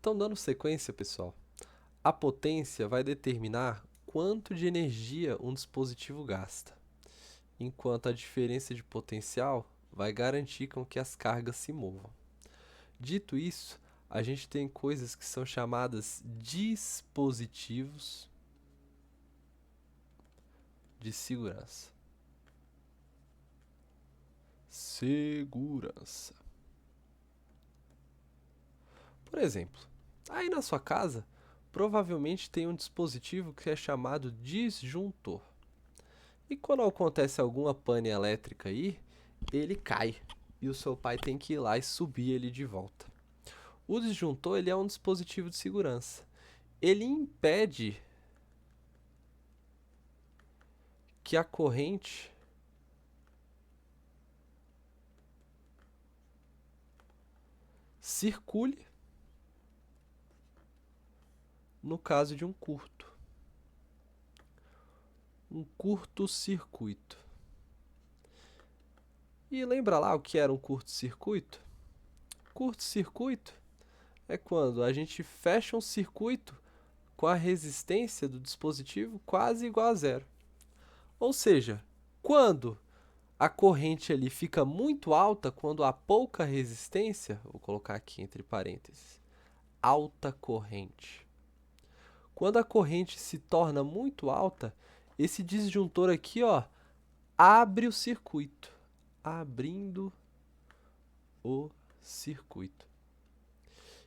Então, dando sequência, pessoal, a potência vai determinar quanto de energia um dispositivo gasta, enquanto a diferença de potencial vai garantir com que as cargas se movam. Dito isso, a gente tem coisas que são chamadas dispositivos de segurança. Segurança. Por exemplo, aí na sua casa, provavelmente tem um dispositivo que é chamado disjuntor. E quando acontece alguma pane elétrica aí, ele cai e o seu pai tem que ir lá e subir ele de volta. O disjuntor ele é um dispositivo de segurança. Ele impede que a corrente circule no caso de um curto-circuito. E lembra lá o que era um curto-circuito? Curto-circuito é quando a gente fecha um circuito com a resistência do dispositivo quase igual a zero. Ou seja, quando a corrente ali fica muito alta, quando há pouca resistência, vou colocar aqui entre parênteses, alta corrente. Quando a corrente se torna muito alta, esse disjuntor aqui, ó, abre o circuito, abrindo o circuito.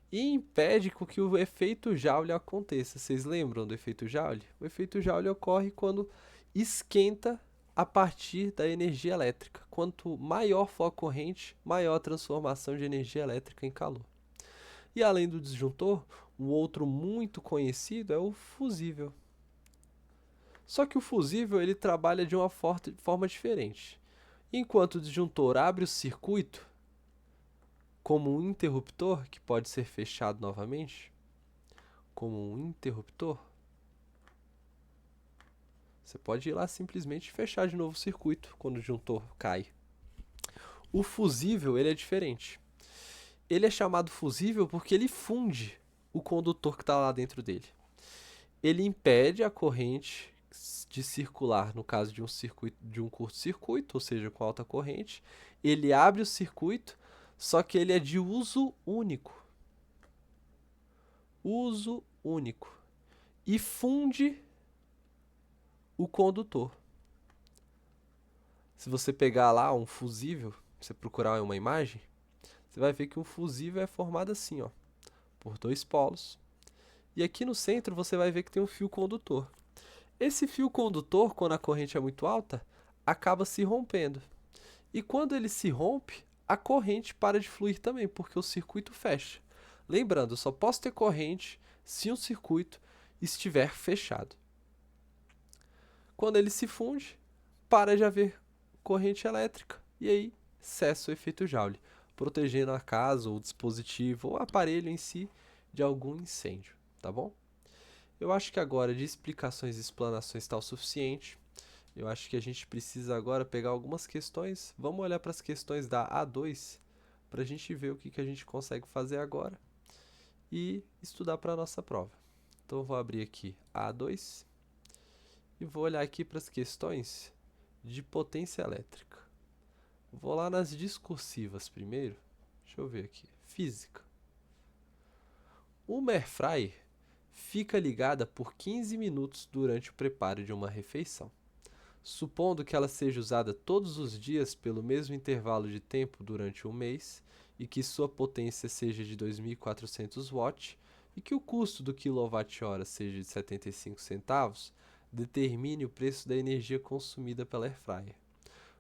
E impede que o efeito Joule aconteça. Vocês lembram do efeito Joule? O efeito Joule ocorre quando esquenta a partir da energia elétrica. Quanto maior for a corrente, maior a transformação de energia elétrica em calor. E além do disjuntor, um outro muito conhecido é o fusível. Só que o fusível ele trabalha de uma forma diferente. Enquanto o disjuntor abre o circuito, como um interruptor, que pode ser fechado novamente, como um interruptor, você pode ir lá simplesmente fechar de novo o circuito quando o disjuntor cai. O fusível ele é diferente. Ele é chamado fusível porque ele funde o condutor que está lá dentro dele. Ele impede a corrente de circular, no caso de um curto-circuito, ou seja, com alta corrente. Ele abre o circuito, só que ele é de uso único. Uso único. E funde o condutor. Se você pegar lá um fusível, você procurar uma imagem, você vai ver que um fusível é formado assim, ó, por dois polos. E aqui no centro você vai ver que tem um fio condutor. Esse fio condutor, quando a corrente é muito alta, acaba se rompendo. E quando ele se rompe, a corrente para de fluir também, porque o circuito fecha. Lembrando, eu só posso ter corrente se um circuito estiver fechado. Quando ele se funde, para de haver corrente elétrica e aí cessa o efeito Joule, protegendo a casa, ou o dispositivo, ou o aparelho em si de algum incêndio, tá bom? Eu acho que agora de explicações e explanações está o suficiente. Eu acho que a gente precisa agora pegar algumas questões. Vamos olhar para as questões da A2 para a gente ver o que a gente consegue fazer agora e estudar para a nossa prova. Então eu vou abrir aqui a A2 e vou olhar aqui para as questões de potência elétrica. Vou lá nas discursivas primeiro. Deixa eu ver aqui. Física. Uma airfryer fica ligada por 15 minutos durante o preparo de uma refeição. Supondo que ela seja usada todos os dias pelo mesmo intervalo de tempo durante um mês e que sua potência seja de 2.400 watts e que o custo do quilowatt-hora seja de 75 centavos, determine o preço da energia consumida pela airfryer.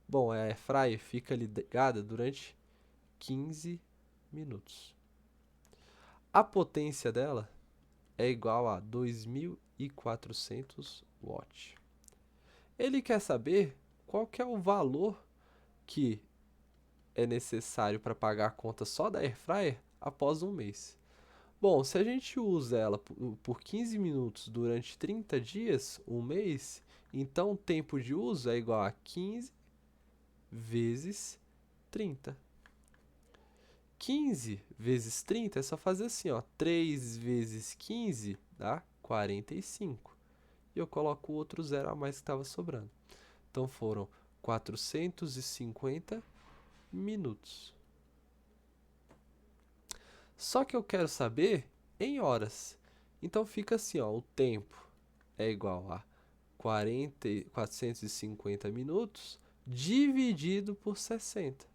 Bom, a airfryer fica ligada durante 15 minutos. A potência dela é igual a 2.400 watts. Ele quer saber qual que é o valor que é necessário para pagar a conta só da airfryer após um mês. Bom, se a gente usa ela por 15 minutos durante 30 dias, um mês, então o tempo de uso é igual a 15 vezes 30. 15 vezes 30 é só fazer assim, ó. 3 vezes 15 dá 45. E eu coloco o outro zero a mais que estava sobrando. Então foram 450 minutos. Só que eu quero saber em horas. Então fica assim, ó, o tempo é igual a 450 minutos dividido por 60.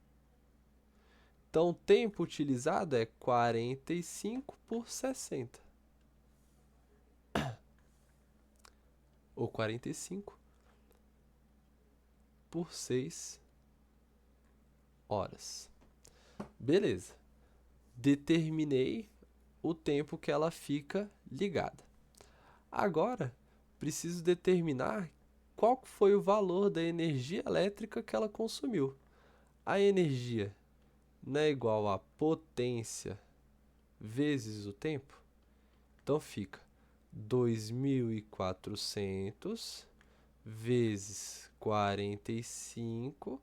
Então o tempo utilizado é 45 por 60. Ou 45 por 6 horas. Beleza. Determinei o tempo que ela fica ligada. Agora, preciso determinar qual foi o valor da energia elétrica que ela consumiu. A energia não é igual a potência vezes o tempo? Então fica 2.400 vezes 45,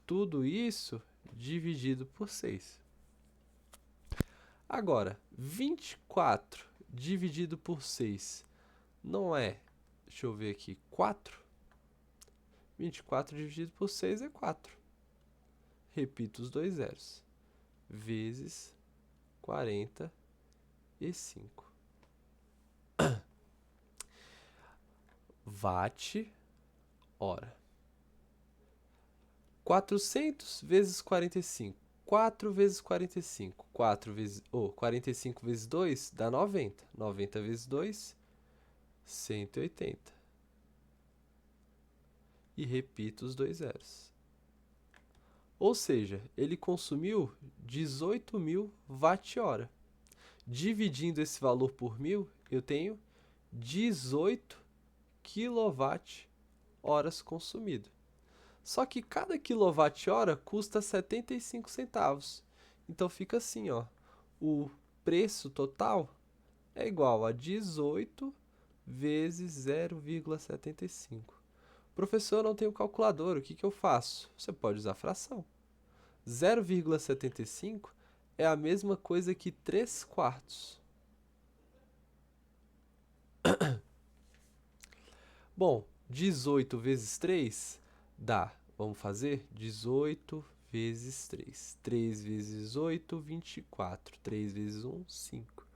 tudo isso dividido por 6. Agora, 24 dividido por 6 não é, deixa eu ver aqui, 4? 24 dividido por 6 é 4. Repito os dois zeros. Vezes 45. Watt hora. 400 vezes 45. 4 vezes 45. 45 vezes 2 dá 90. 90 vezes 2, 180. E repito os dois zeros. Ou seja, ele consumiu 18.000 watt-hora. Dividindo esse valor por 1.000, eu tenho 18 kWh consumido. Só que cada quilowatt-hora custa 75 centavos. Então fica assim, ó. O preço total é igual a 18 vezes 0,75. Professor, eu não tenho calculadora, o que eu faço? Você pode usar fração. 0,75 é a mesma coisa que 3 quartos. Bom, 18 vezes 3 dá, vamos fazer? 18 vezes 3. 3 vezes 8, 24. 3 vezes 1, 5.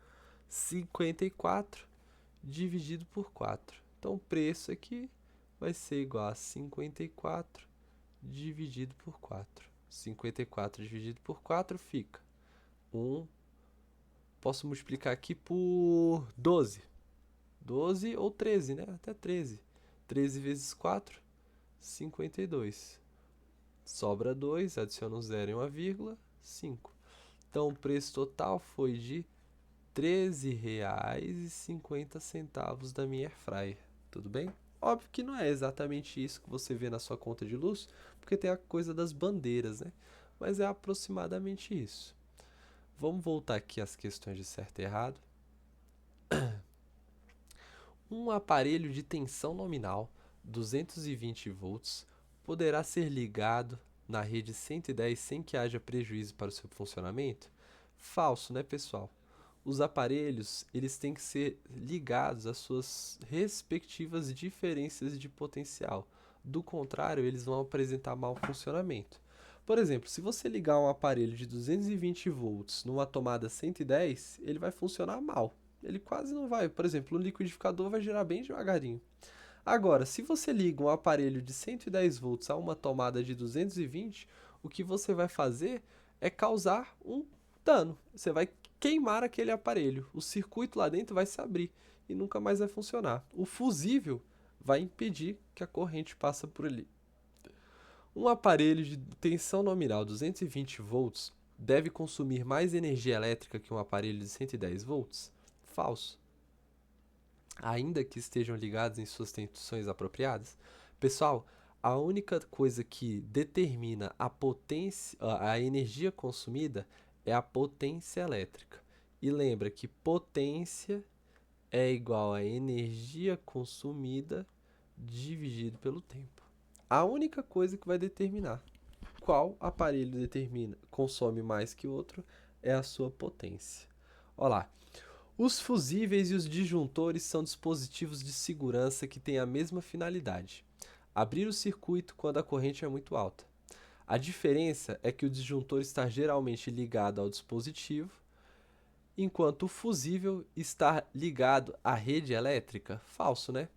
54 dividido por 4. Então o preço aqui vai ser igual a 54 dividido por 4. 54 dividido por 4 fica 1. Posso multiplicar aqui por 12. 12 ou 13, né? Até 13. 13 vezes 4, 52. Sobra 2, adiciono 0 e uma vírgula, 5. Então, o preço total foi de R$ 13,50 da minha airfryer. Tudo bem? Óbvio que não é exatamente isso que você vê na sua conta de luz, porque tem a coisa das bandeiras, né? Mas é aproximadamente isso. Vamos voltar aqui às questões de certo e errado. Um aparelho de tensão nominal 220 volts poderá ser ligado na rede 110 sem que haja prejuízo para o seu funcionamento? Falso, né, pessoal? Os aparelhos, eles têm que ser ligados às suas respectivas diferenças de potencial. Do contrário, eles vão apresentar mau funcionamento. Por exemplo, se você ligar um aparelho de 220 volts numa tomada 110, ele vai funcionar mal. Ele quase não vai. Por exemplo, o liquidificador vai girar bem devagarinho. Agora, se você liga um aparelho de 110 volts a uma tomada de 220, o que você vai fazer é causar um dano. Você vai queimar aquele aparelho. O circuito lá dentro vai se abrir e nunca mais vai funcionar. O fusível vai impedir que a corrente passe por ali. Um aparelho de tensão nominal 220 volts deve consumir mais energia elétrica que um aparelho de 110 volts? Falso. Ainda que estejam ligados em suas tensões apropriadas? Pessoal, a única coisa que determina a potência, a energia consumida é a potência elétrica. E lembra que potência é igual a energia consumida dividido pelo tempo. A única coisa que vai determinar qual aparelho consome mais que o outro é a sua potência. Olha lá. Os fusíveis e os disjuntores são dispositivos de segurança que têm a mesma finalidade: abrir o circuito quando a corrente é muito alta. A diferença é que o disjuntor está geralmente ligado ao dispositivo, enquanto o fusível está ligado à rede elétrica. Falso, né?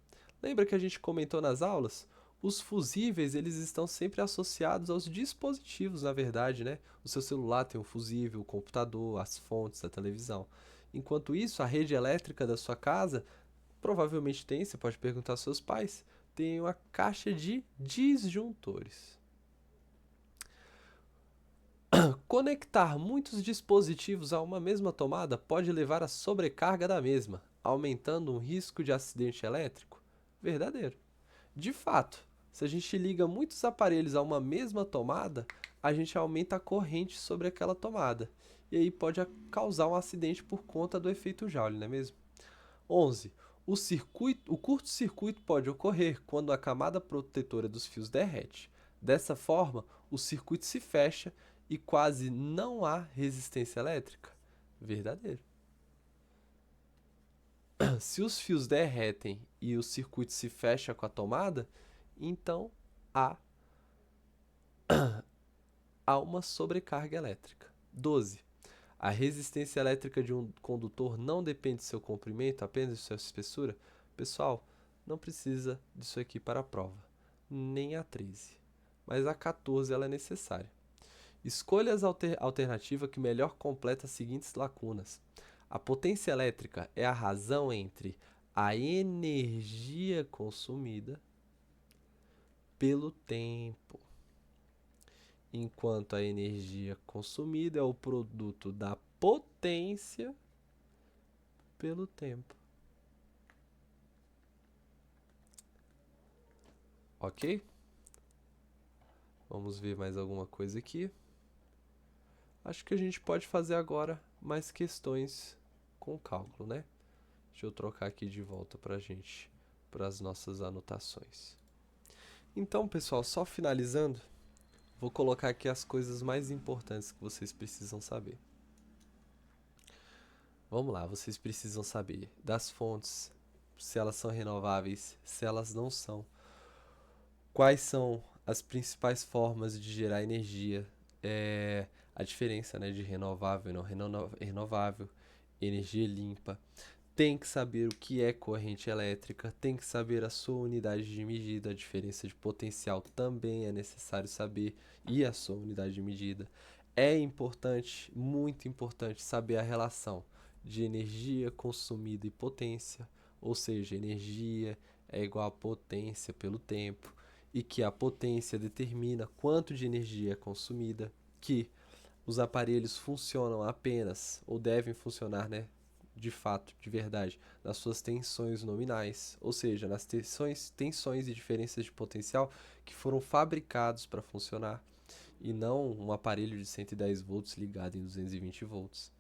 Lembra que a gente comentou nas aulas? Os fusíveis, eles estão sempre associados aos dispositivos, na verdade, né? O seu celular tem um fusível, o computador, as fontes, a televisão. Enquanto isso, a rede elétrica da sua casa provavelmente tem, você pode perguntar aos seus pais, tem uma caixa de disjuntores. Conectar muitos dispositivos a uma mesma tomada pode levar à sobrecarga da mesma, aumentando um risco de acidente elétrico? Verdadeiro. De fato, se a gente liga muitos aparelhos a uma mesma tomada, a gente aumenta a corrente sobre aquela tomada. E aí pode causar um acidente por conta do efeito Joule, não é mesmo? 11. O curto-circuito pode ocorrer quando a camada protetora dos fios derrete. Dessa forma, o circuito se fecha e quase não há resistência elétrica. Verdadeiro. Se os fios derretem e o circuito se fecha com a tomada, então há uma sobrecarga elétrica. 12. A resistência elétrica de um condutor não depende do seu comprimento, apenas de sua espessura. Pessoal, não precisa disso aqui para a prova, nem a 13. Mas a 14 ela é necessária. Escolha a alternativa que melhor completa as seguintes lacunas. A potência elétrica é a razão entre a energia consumida pelo tempo, enquanto a energia consumida é o produto da potência pelo tempo. Ok? Vamos ver mais alguma coisa aqui. Acho que a gente pode fazer agora mais questões com cálculo, né? Deixa eu trocar aqui de volta pra gente, para as nossas anotações. Então, pessoal, só finalizando, vou colocar aqui as coisas mais importantes que vocês precisam saber. Vamos lá, vocês precisam saber das fontes, se elas são renováveis, se elas não são. Quais são as principais formas de gerar energia? A diferença, né, de renovável e não renovável, energia limpa. Tem que saber o que é corrente elétrica, tem que saber a sua unidade de medida, a diferença de potencial também é necessário saber, e a sua unidade de medida. É importante, muito importante, saber a relação de energia consumida e potência, ou seja, energia é igual a potência pelo tempo, e que a potência determina quanto de energia é consumida, que os aparelhos funcionam apenas, ou devem funcionar, né, de fato, de verdade, nas suas tensões nominais, ou seja, nas tensões e diferenças de potencial que foram fabricados para funcionar, e não um aparelho de 110 volts ligado em 220 volts.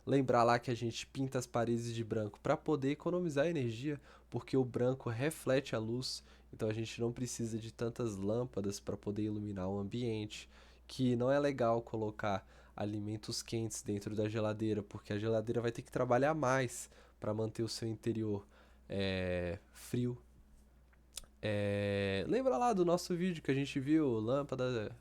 Lembrar lá que a gente pinta as paredes de branco para poder economizar energia, porque o branco reflete a luz, então a gente não precisa de tantas lâmpadas para poder iluminar o ambiente, que não é legal colocar alimentos quentes dentro da geladeira, porque a geladeira vai ter que trabalhar mais para manter o seu interior frio. Lembra lá do nosso vídeo que a gente viu, lâmpada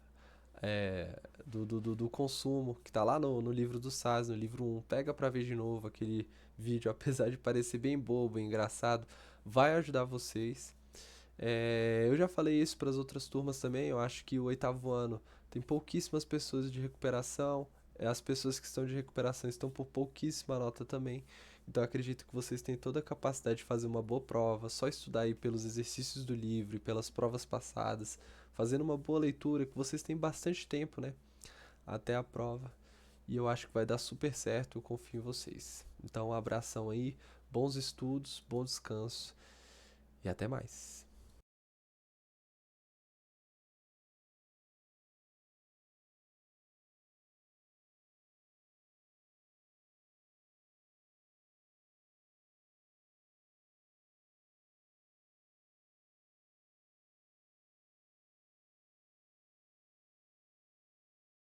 do consumo, que tá lá no livro do SAS, no livro 1. Pega pra ver de novo aquele vídeo, apesar de parecer bem bobo, engraçado, vai ajudar vocês. Eu já falei isso para as outras turmas também, eu acho que o 8º ano tem pouquíssimas pessoas de recuperação, as pessoas que estão de recuperação estão por pouquíssima nota também, então acredito que vocês têm toda a capacidade de fazer uma boa prova, só estudar aí pelos exercícios do livro e pelas provas passadas, fazendo uma boa leitura, que vocês têm bastante tempo, né, até a prova, e eu acho que vai dar super certo, eu confio em vocês. Então um abração aí, bons estudos, bom descanso e até mais.